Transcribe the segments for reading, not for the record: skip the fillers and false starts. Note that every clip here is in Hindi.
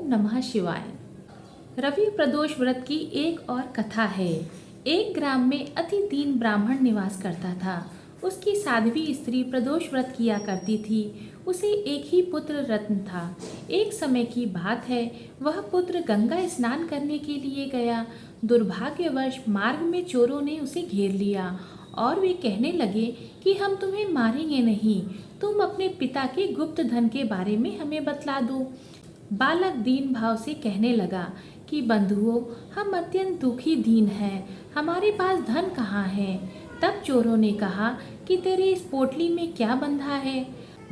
नमः शिवाय। रवि प्रदोष व्रत की एक और कथा है। एक ग्राम में अति दीन ब्राह्मण निवास करता था। उसकी साध्वी स्त्री प्रदोष व्रत किया करती थी। उसे एक ही पुत्र रत्न था। एक समय की बात है, वह पुत्र गंगा स्नान करने के लिए गया। दुर्भाग्यवश मार्ग में चोरों ने उसे घेर लिया और वे कहने लगे कि हम तुम्हें मारेंगे नहीं, तुम अपने पिता के गुप्त धन के बारे में हमें बतला दो। बालक दीन भाव से कहने लगा कि बंधुओं, हम अत्यंत दुखी दीन हैं, हमारे पास धन कहाँ है। तब चोरों ने कहा कि तेरे इस पोटली में क्या बंधा है।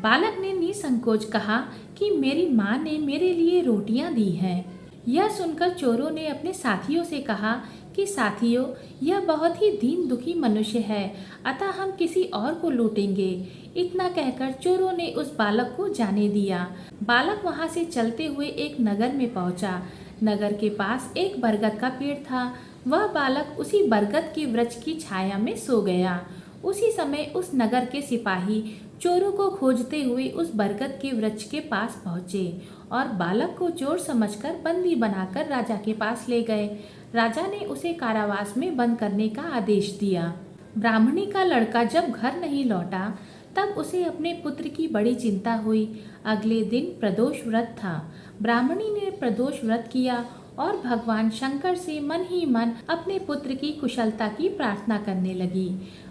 बालक ने निसंकोच कहा कि मेरी माँ ने मेरे लिए रोटियां दी हैं। यह सुनकर चोरों ने अपने साथियों से कहा कि साथियों, यह बहुत ही दीन दुखी मनुष्य है, अतः हम किसी और को लूटेंगे। इतना कहकर चोरों ने उस बालक को जाने दिया। बालक वहां से चलते हुए एक नगर में पहुंचा। नगर के पास एक बरगद का पेड़ था। वह बालक उसी बरगद के वृक्ष की छाया में सो गया। उसी समय उस नगर के सिपाही चोरों को खोजते हुए उस बरगद के वृक्ष के पास पहुंचे और बालक को चोर समझकर बंदी बनाकर राजा के पास ले गए। राजा ने उसे कारावास में बंद करने का आदेश दिया। ब्राह्मणी का लड़का जब घर नहीं लौटा, तब उसे अपने पुत्र की बड़ी चिंता हुई। अगले दिन प्रदोष व्रत था। ब्राह्मणी ने प्रदोष व्रत किया और भगवान शंकर से मन ही मन अपने पुत्र की कुशलता की प्रार्थना करने लगी।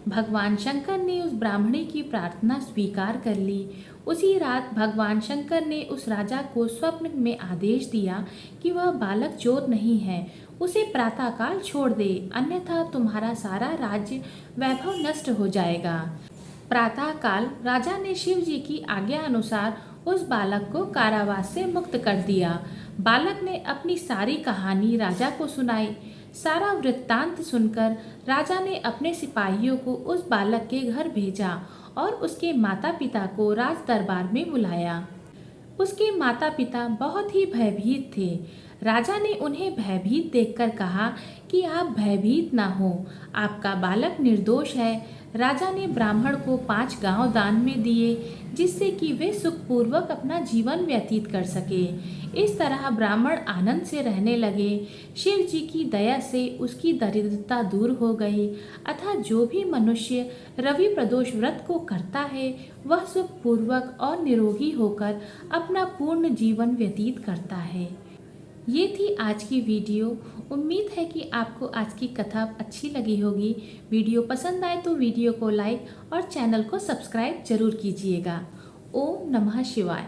भगवान शंकर ने उस ब्राह्मणी की प्रार्थना स्वीकार कर ली। उसी रात भगवान शंकर ने उस राजा को स्वप्न में आदेश दिया कि वह बालक चोर नहीं है, उसे प्रातःकाल छोड़ दे, अन्यथा तुम्हारा सारा राज्य वैभव नष्ट हो जाएगा। प्रातःकाल राजा ने शिव जी की आज्ञा अनुसार उस बालक को कारावास से मुक्त कर दिया। बालक ने अपनी सारी कहानी राजा को सुनाई। सारा वृत्तांत सुनकर राजा ने अपने सिपाहियों को उस बालक के घर भेजा और उसके माता पिता को राज दरबार में बुलाया। उसके माता पिता बहुत ही भयभीत थे। राजा ने उन्हें भयभीत देखकर कहा कि आप भयभीत ना हो, आपका बालक निर्दोष है। राजा ने ब्राह्मण को 5 गांव दान में दिए, जिससे कि वे सुखपूर्वक अपना जीवन व्यतीत कर सके। इस तरह ब्राह्मण आनंद से रहने लगे। शिव जी की दया से उसकी दरिद्रता दूर हो गई। अतः जो भी मनुष्य रवि प्रदोष व्रत को करता है, वह सुखपूर्वक और निरोगी होकर अपना पूर्ण जीवन व्यतीत करता है। ये थी आज की वीडियो। उम्मीद है कि आपको आज की कथा अच्छी लगी होगी। वीडियो पसंद आए तो वीडियो को लाइक और चैनल को सब्सक्राइब जरूर कीजिएगा। ओम नमः शिवाय।